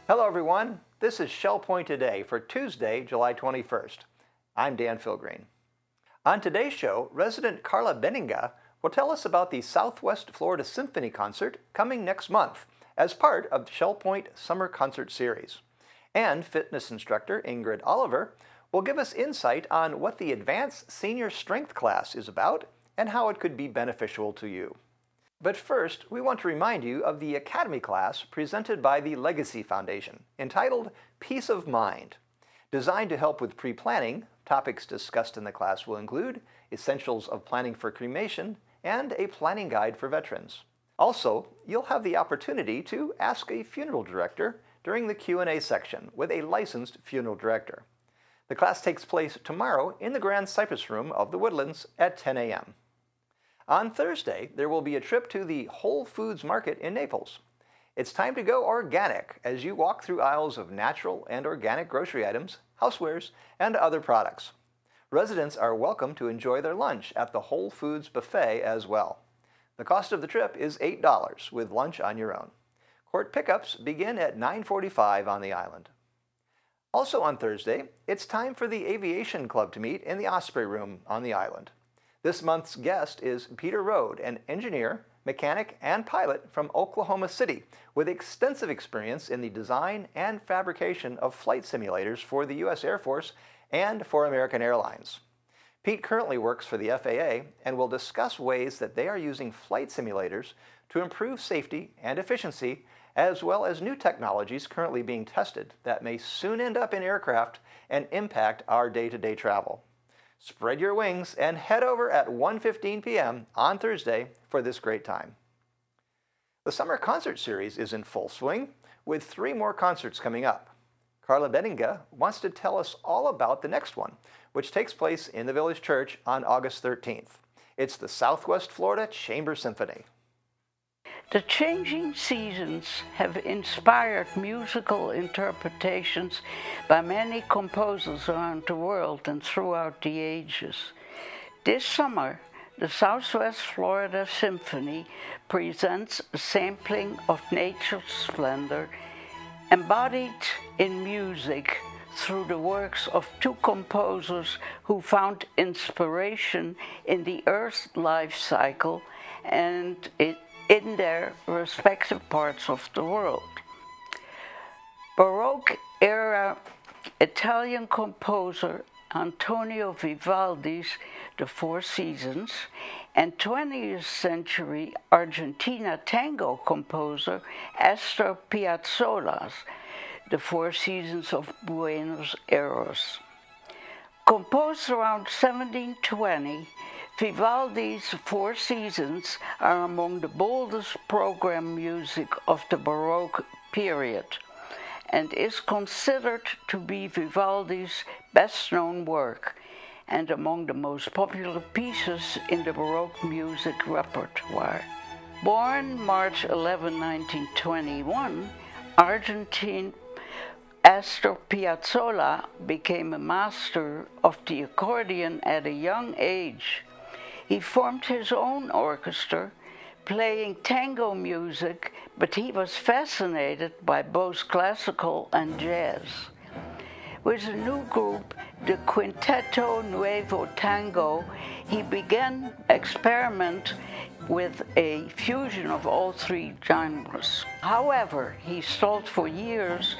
Hello everyone, this is Shell Point Today for Tuesday, July 21st. I'm Dan Filgreen. On today's show, resident Carla Benninga will tell us about the Southwest Florida Symphony concert coming next month as part of Shell Point Summer Concert Series. And fitness instructor Ingrid will give us insight on what the Advanced Senior Strength class is about and how it could be beneficial to you. But first, we want to remind you of the Academy class presented by the Legacy Foundation, entitled Peace of Mind. Designed to help with pre-planning, topics discussed in the class will include essentials of planning for cremation and a planning guide for veterans. Also, you'll have the opportunity to ask a funeral director during the Q&A section with a licensed funeral director. The class takes place tomorrow in the Grand Cypress Room of the Woodlands at 10 a.m. On Thursday, there will be a trip to the Whole Foods Market in Naples. It's time to go organic as you walk through aisles of natural and organic grocery items, housewares, and other products. Residents are welcome to enjoy their lunch at the Whole Foods buffet as well. The cost of the trip is $8 with lunch on your own. Court pickups begin at 9:45 on the island. Also on Thursday, it's time for the Aviation Club to meet in the Osprey Room on the island. This month's guest is Peter Rode, an engineer, mechanic, and pilot from Oklahoma City with extensive experience in the design and fabrication of flight simulators for the U.S. Air Force and for American Airlines. Pete currently works for the FAA and will discuss ways that they are using flight simulators to improve safety and efficiency, as well as new technologies currently being tested that may soon end up in aircraft and impact our day-to-day travel. Spread your wings and head over at 1:15 p.m. on Thursday for this great time. The Summer Concert Series is in full swing with 3 more concerts coming up. Carla Benninga wants to tell us all about the next one, which takes place in the Village Church on August 13th. It's the Southwest Florida Chamber Symphony. The changing seasons have inspired musical interpretations by many composers around the world and throughout the ages. This summer, the Southwest Florida Symphony presents a sampling of nature's splendor, embodied in music through the works of 2 composers who found inspiration in the Earth's life cycle and in their respective parts of the world. Baroque-era Italian composer Antonio Vivaldi's The Four Seasons and 20th century Argentina tango composer Astor Piazzolla's The Four Seasons of Buenos Aires. Composed around 1720, Vivaldi's Four Seasons are among the boldest program music of the Baroque period and is considered to be Vivaldi's best-known work and among the most popular pieces in the Baroque music repertoire. Born March 11, 1921, Argentine Astor Piazzolla became a master of the accordion at a young age. He formed his own orchestra, playing tango music, but he was fascinated by both classical and jazz. With a new group, the Quinteto Nuevo Tango, he began experiment with a fusion of all 3 genres. However, he stalled for years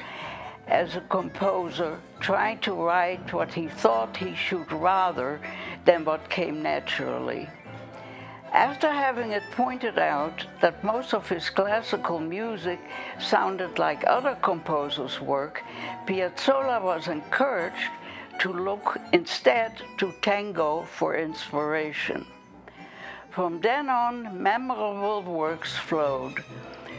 as a composer, trying to write what he thought he should rather than what came naturally. After having it pointed out that most of his classical music sounded like other composers' work, Piazzolla was encouraged to look instead to tango for inspiration. From then on, memorable works flowed.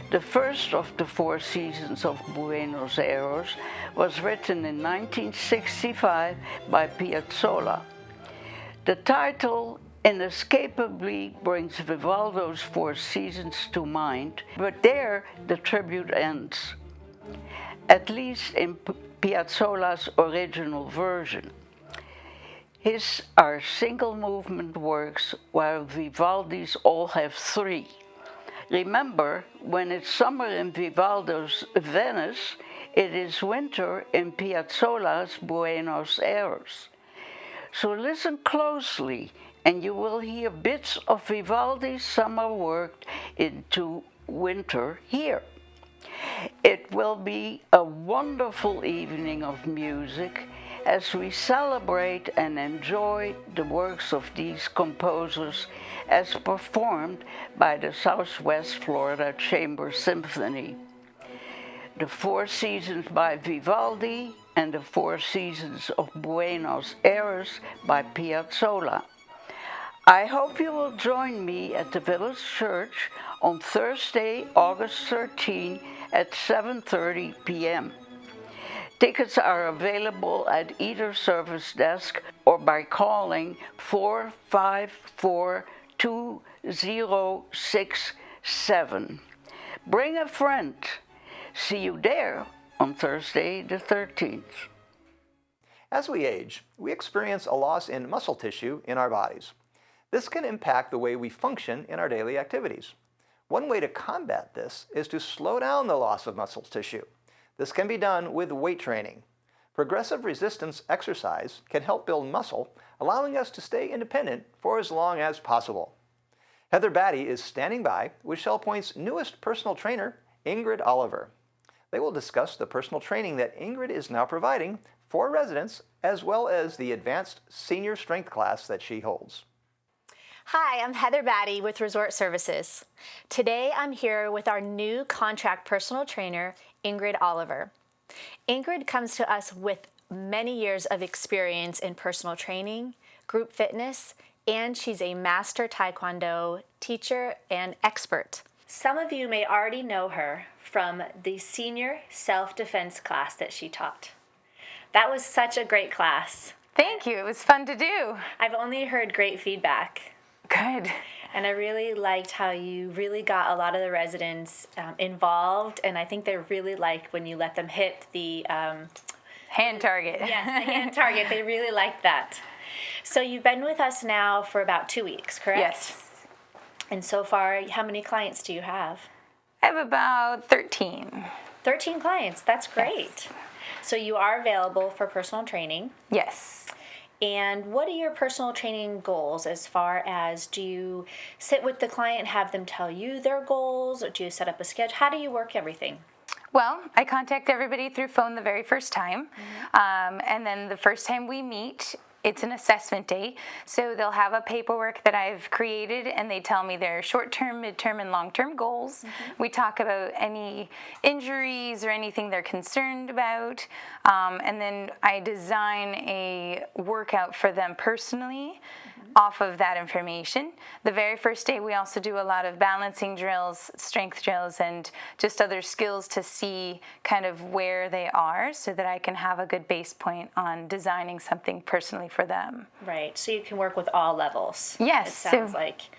The first of the Four Seasons of Buenos Aires was written in 1965 by Piazzolla. The title inescapably brings Vivaldi's Four Seasons to mind, but there the tribute ends, at least in Piazzolla's original version. His are single-movement works, while Vivaldi's all have 3. Remember, when it's summer in Vivaldi's Venice, it is winter in Piazzolla's Buenos Aires. So listen closely and you will hear bits of Vivaldi's summer work into winter here. It will be a wonderful evening of music as we celebrate and enjoy the works of these composers as performed by the Southwest Florida Chamber Symphony. The Four Seasons by Vivaldi and the Four Seasons of Buenos Aires by Piazzolla. I hope you will join me at the Village Church on Thursday, August 13 at 7:30 p.m. Tickets are available at either service desk or by calling 454-2067. Bring a friend. See you there on Thursday the 13th. As we age, we experience a loss in muscle tissue in our bodies. This can impact the way we function in our daily activities. One way to combat this is to slow down the loss of muscle tissue. This can be done with weight training. Progressive resistance exercise can help build muscle, allowing us to stay independent for as long as possible. Heather Batty is standing by with Shell Point's newest personal trainer, Ingrid Oliver. They will discuss the personal training that Ingrid is now providing for residents, as well as the advanced senior strength class that she holds. Hi, I'm Heather Batty with Resort Services. Today I'm here with our new contract personal trainer, Ingrid Oliver. Ingrid comes to us with many years of experience in personal training, group fitness, and she's a master Taekwondo teacher and expert. Some of you may already know her from the senior self-defense class that she taught. That was such a great class. Thank you. It was fun to do. I've only heard great feedback. Good. And I really liked how you really got a lot of the residents involved, and I think they really like when you let them hit the hand target. Yes, the hand target. They really liked that. So you've been with us now for about 2 weeks, correct? Yes. And so far, how many clients do you have? I have about 13. 13 clients. That's great. Yes. So you are available for personal training. Yes. And what are your personal training goals as far as, do you sit with the client and have them tell you their goals, or do you set up a schedule? How do you work everything? Well, I contact everybody through phone the very first time. And then the first time we meet, it's an assessment day. So they'll have a paperwork that I've created, and they tell me their short-term, mid-term, and long-term goals. We talk about any injuries or anything they're concerned about. And then I design a workout for them personally off of that information. The very first day, we also do a lot of balancing drills, strength drills, and just other skills to see kind of where they are so that I can have a good base point on designing something personally for them. Right, so you can work with all levels. Yes. It sounds like.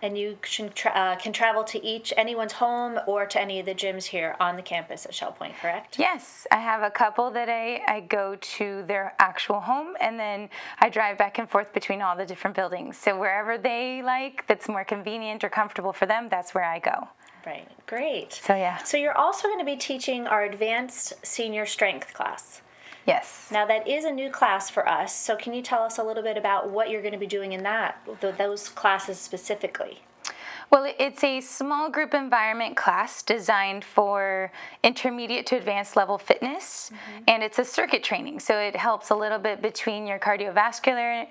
And you can travel to anyone's home or to any of the gyms here on the campus at Shell Point, correct? Yes, I have a couple that I go to their actual home, and then I drive back and forth between all the different buildings. So wherever they like, that's more convenient or comfortable for them, that's where I go. Right, great. So yeah. So you're also going to be teaching our advanced senior strength class. Yes. Now that is a new class for us, so can you tell us a little bit about what you're going to be doing in those classes specifically? Well, it's a small group environment class designed for intermediate to advanced level fitness, and it's a circuit training, so it helps a little bit between your cardiovascular,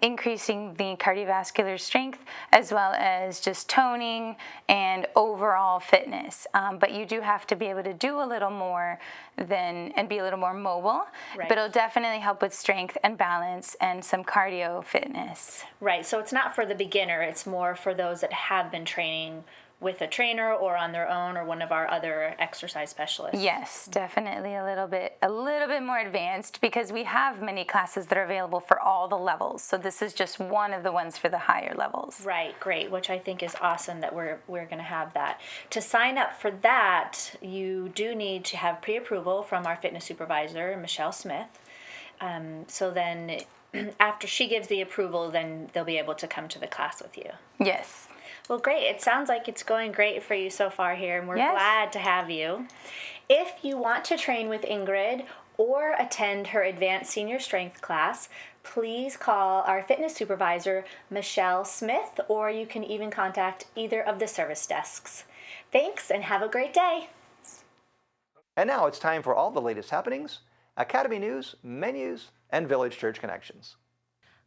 increasing the cardiovascular strength, as well as just toning and overall fitness. But you do have to be able to do a little more and be a little more mobile. Right. But it'll definitely help with strength and balance and some cardio fitness. Right, so it's not for the beginner, it's more for those that have been training with a trainer or on their own or one of our other exercise specialists. Yes, definitely a little bit more advanced, because we have many classes that are available for all the levels. So this is just one of the ones for the higher levels. Right, great, which I think is awesome that we're going to have that. To sign up for that, you do need to have pre-approval from our fitness supervisor, Michelle Smith. So then after she gives the approval, then they'll be able to come to the class with you. Yes. Well, great. It sounds like it's going great for you so far here, and we're Yes. glad to have you. If you want to train with Ingrid or attend her advanced senior strength class, please call our fitness supervisor, Michelle Smith, or you can even contact either of the service desks. Thanks, and have a great day. And now it's time for all the latest happenings, Academy news, menus, and Village Church connections.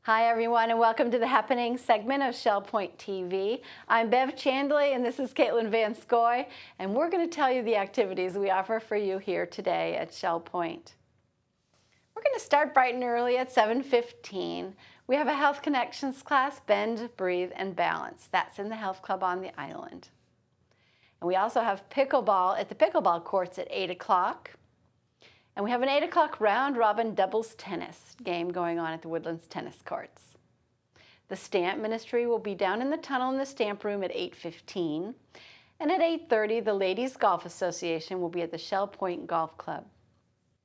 Hi everyone, and welcome to the Happening segment of Shell Point TV. I'm Bev Chandley and this is Caitlin Van Scoy, and we're going to tell you the activities we offer for you here today at Shell Point. We're going to start bright and early at 7:15. We have a Health Connections class, Bend, Breathe, and Balance. That's in the Health Club on the island. And we also have pickleball at the pickleball courts at 8 o'clock. And we have an 8 o'clock round-robin doubles tennis game going on at the Woodlands tennis courts. The stamp ministry will be down in the tunnel in the stamp room at 8:15. And at 8:30, the Ladies Golf Association will be at the Shell Point Golf Club.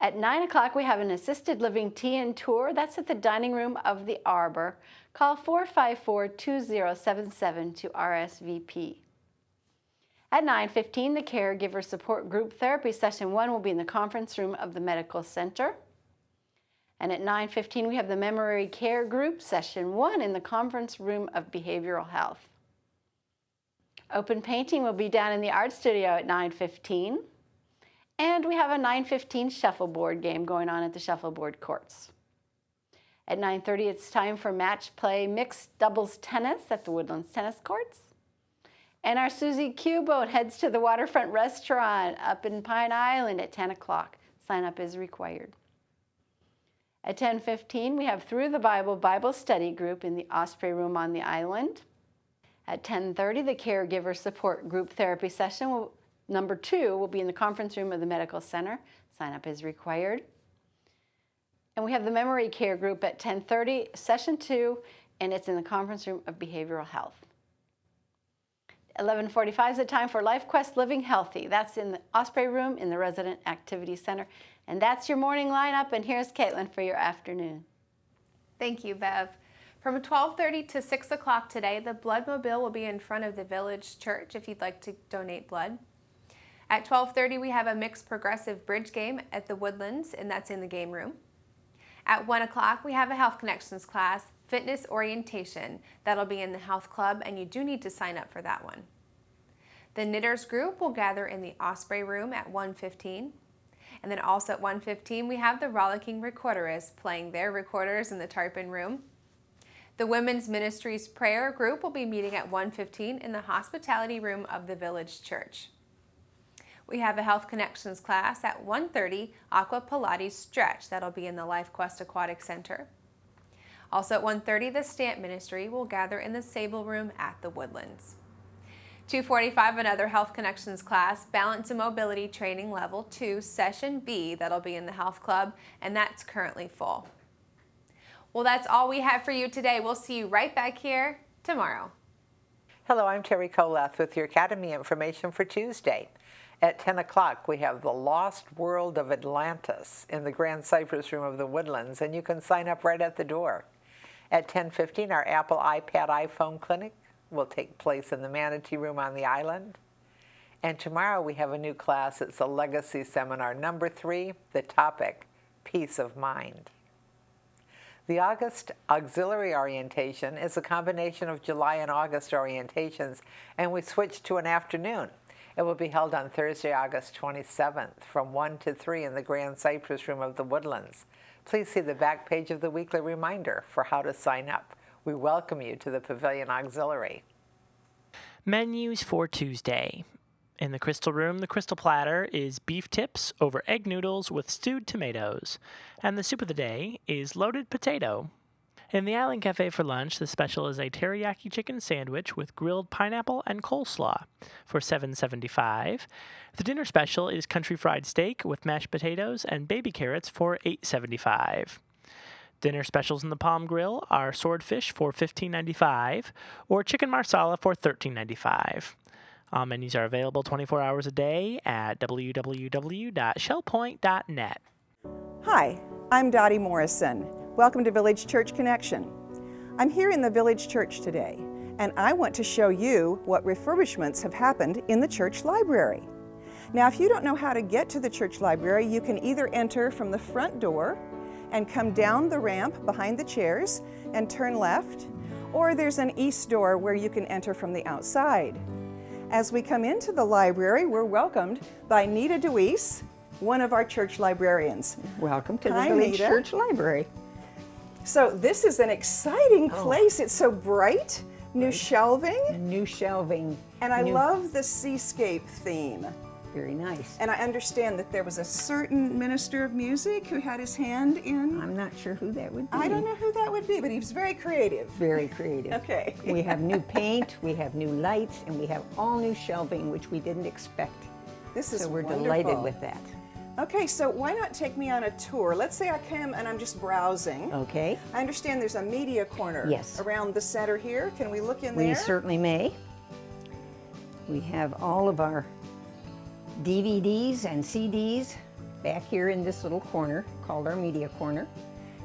At 9 o'clock, we have an assisted living tea and tour. That's at the dining room of the Arbor. Call 454-2077 to RSVP. At 9:15, the Caregiver Support Group Therapy Session 1 will be in the conference room of the Medical Center. And at 9:15, we have the Memory Care Group Session 1 in the conference room of Behavioral Health. Open painting will be down in the art studio at 9:15. And we have a 9:15 shuffleboard game going on at the shuffleboard courts. At 9:30, it's time for match play mixed doubles tennis at the Woodlands tennis courts. And our Susie Q boat heads to the Waterfront Restaurant up in Pine Island at 10 o'clock. Sign up is required. At 10:15, we have Through the Bible Study Group in the Osprey Room on the island. At 10:30, the Caregiver Support Group Therapy Session number 2 will be in the conference room of the Medical Center. Sign up is required. And we have the Memory Care Group at 10:30, Session 2, and it's in the conference room of Behavioral Health. 11:45 is the time for Life Quest Living Healthy. That's in the Osprey Room in the Resident Activity Center. And that's your morning lineup, and here's Caitlin for your afternoon. Thank you, Bev. From 12:30 to 6 o'clock today, the Blood Mobile will be in front of the Village Church if you'd like to donate blood. At 12:30, we have a mixed progressive bridge game at the Woodlands, and that's in the game room. At 1 o'clock, we have a Health Connections class, Fitness Orientation. That'll be in the Health Club, and you do need to sign up for that one. The Knitters group will gather in the Osprey Room at 1:15. And then also at 1:15, we have the Rollicking Recorderists playing their recorders in the Tarpon Room. The Women's Ministries Prayer group will be meeting at 1:15 in the Hospitality Room of the Village Church. We have a Health Connections class at 1:30, Aqua Pilates Stretch. That'll be in the Life Quest Aquatic Center. Also at 1:30, the Stamp Ministry will gather in the Sable Room at the Woodlands. 2:45, another Health Connections class, Balance and Mobility Training Level 2, Session B. That'll be in the Health Club, and that's currently full. Well, that's all we have for you today. We'll see you right back here tomorrow. Hello, I'm Terry Kolath with your Academy information for Tuesday. At 10 o'clock, we have The Lost World of Atlantis in the Grand Cypress Room of the Woodlands, and you can sign up right at the door. At 10:15, our Apple iPad iPhone clinic will take place in the Manatee Room on the island. And tomorrow we have a new class. It's a Legacy Seminar number 3, the topic, Peace of Mind. The August Auxiliary Orientation is a combination of July and August orientations, and we switched to an afternoon. It will be held on Thursday, August 27th from 1 to 3 in the Grand Cypress Room of the Woodlands. Please see the back page of the weekly reminder for how to sign up. We welcome you to the Pavilion Auxiliary. Menus for Tuesday. In the Crystal Room, the Crystal Platter is beef tips over egg noodles with stewed tomatoes, and the soup of the day is loaded potato. In the Island Cafe for lunch, the special is a teriyaki chicken sandwich with grilled pineapple and coleslaw for $7.75. The dinner special is country fried steak with mashed potatoes and baby carrots for $8.75. Dinner specials in the Palm Grill are swordfish for $15.95 or chicken marsala for $13.95. All menus are available 24 hours a day at www.shellpoint.net. Hi, I'm Dotty Morrison. Welcome to Village Church Connection. I'm here in the Village Church today, and I want to show you what refurbishments have happened in the church library. Now, if you don't know how to get to the church library, you can either enter from the front door and come down the ramp behind the chairs and turn left, or there's an east door where you can enter from the outside. As we come into the library, we're welcomed by Nita Deweese, one of our church librarians. Welcome to the Hi, Village Nita. Church Library. So this is an exciting place. It's so bright, new shelving, New shelving. and I new- love the seascape theme. Very nice. And I understand that there was a certain minister of music who had his hand in. I'm not sure who that would be. I don't know who that would be, but he was very creative. Very creative. Okay. We have new paint, we have new lights, and we have all new shelving, which we didn't expect. This is So we're wonderful. delighted with that. Okay, so why not take me on a tour? Let's say I come and I'm just browsing. Okay. I understand there's a media corner Yes. around the center here. Can we look in We there? certainly may. We have all of our DVDs and CDs back here in this little corner called our media corner.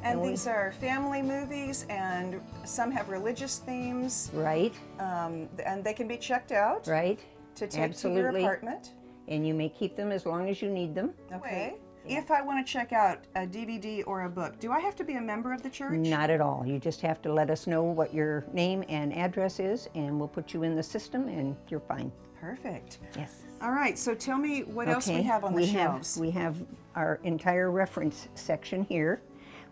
And we- these are family movies, and some have religious themes, Right, and they can be checked out right. to take to your Absolutely. apartment. And you may keep them as long as you need them. Okay. If I want to check out a DVD or a book, do I have to be a member of the church? Not at all. You just have to let us know what your name and address is, and we'll put you in the system, and you're fine. Perfect. Yes. All right, so tell me what else we have on the shelves. We have our entire reference section here,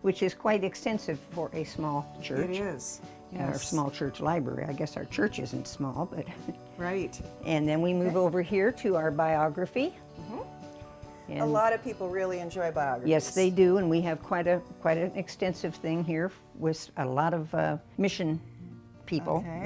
which is quite extensive for a small church. It is. Our Yes. small church library. I guess our church isn't small, but. Right. And then we move over here to our biography. A And lot of people really enjoy biographies. yes, they do, and we have quite an extensive thing here with a lot of mission people Okay.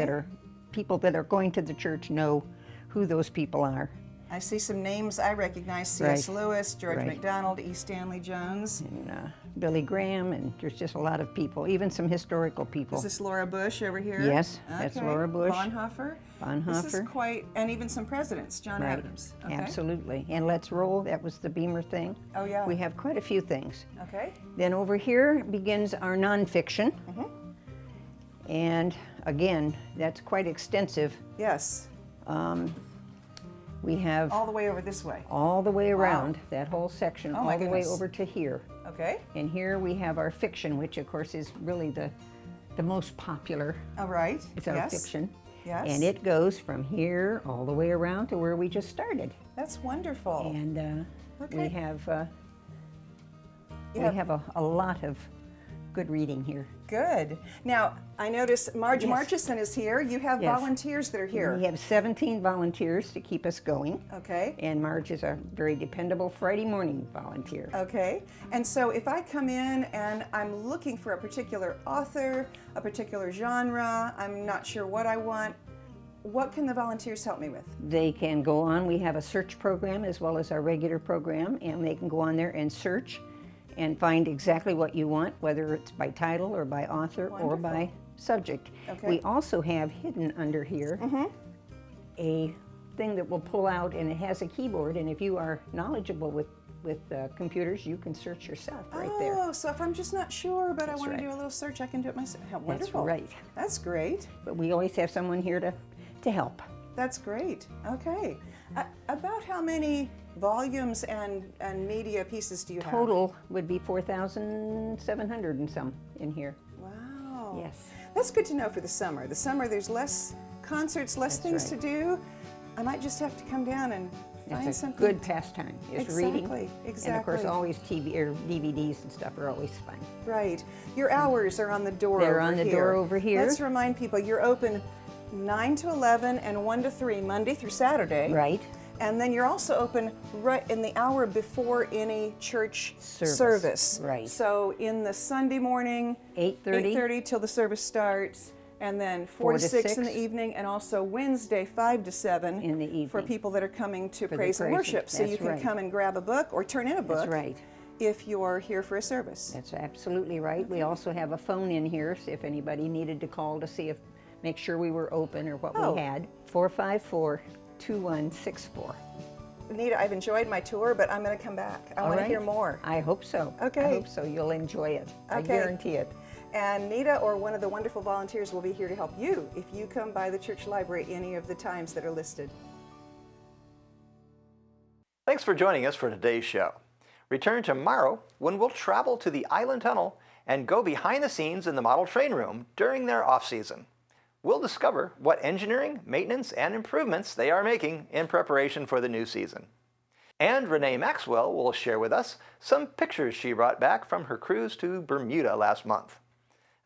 that are going to the church know who those people are. I see some names I recognize: C.S. Right. Lewis, George Right. MacDonald, E. Stanley Jones. And Billy Graham, and there's just a lot of people, even some historical people. Is this Laura Bush over here? Yes, that's Laura Bush. Bonhoeffer. This is Bonhoeffer. quite, and even some presidents. John Right. Adams. Okay. Absolutely. And Let's Roll, that was the Beamer thing. Oh, yeah. We have quite a few things. Okay. Then over here begins our nonfiction. Mm-hmm. And again, that's quite extensive. Yes. We have All the way over this way. all the way around that whole section, Oh, my all the way goodness. over to here. Okay. And here we have our fiction, which of course is really the most popular. All right. It's our yes. fiction. Yes. And it goes from here all the way around to where we just started. That's wonderful. And Okay. we have You we have a lot of good reading here. Good. Now, I notice Marge Yes. Marchison is here. You have Yes. volunteers that are here. We have 17 volunteers to keep us going. Okay. And Marge is a very dependable Friday morning volunteer. Okay. And so if I come in and I'm looking for a particular author, a particular genre, I'm not sure what I want, what can the volunteers help me with? They can go on, we have a search program as well as our regular program, and they can go on there and search and find exactly what you want, whether it's by title or by author or by subject. Okay. We also have hidden under here a thing that will pull out, and it has a keyboard, and if you are knowledgeable with computers, you can search yourself right there. Oh, so if I'm just not sure, but That's I want right. to do a little search, I can do it myself. How That's wonderful. right. That's great. But we always have someone here to help. That's great. Okay. About how many volumes and media pieces do you have? Total would be 4,700 and some in here. Wow. Yes. That's good to know for the summer. The summer, there's less concerts, less That's things right. to do. I might just have to come down and find It's a something. good pastime, is reading. Exactly, And of course, exactly. always TV or DVDs and stuff are always fun. Right. Your hours are on the door They're over on the here. door over here. Let's remind people you're open 9 to 11 and 1 to 3, Monday through Saturday. Right. And then you're also open right in the hour before any church service. Right. So in the Sunday morning, 8:30. 8:30 till the service starts, and then 4 to 6 in the evening, and also Wednesday 5 to 7 In the for evening. people that are coming to the praise and praise. worship. So you That's can right. come and grab a book or turn in a book That's right. if you're here for a service. That's absolutely right. We also have a phone in here, so if anybody needed to call to see make sure we were open or what Oh. we had. 454-2164. Nita, I've enjoyed my tour, but I'm going to come back. I All want to right. hear more. I hope so. Okay. I hope so. You'll enjoy it. I Okay. guarantee it. And Nita or one of the wonderful volunteers will be here to help you if you come by the church library any of the times that are listed. Thanks for joining us for today's show. Return tomorrow when we'll travel to the Island Tunnel and go behind the scenes in the model train room during their off-season. We'll discover what engineering, maintenance, and improvements they are making in preparation for the new season. And Renee Maxwell will share with us some pictures she brought back from her cruise to Bermuda last month.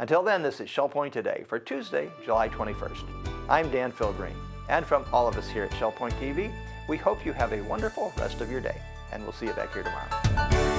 Until then, this is Shell Point Today for Tuesday, July 21st. I'm Dan Filgreen, and from all of us here at Shell Point TV, we hope you have a wonderful rest of your day, and we'll see you back here tomorrow.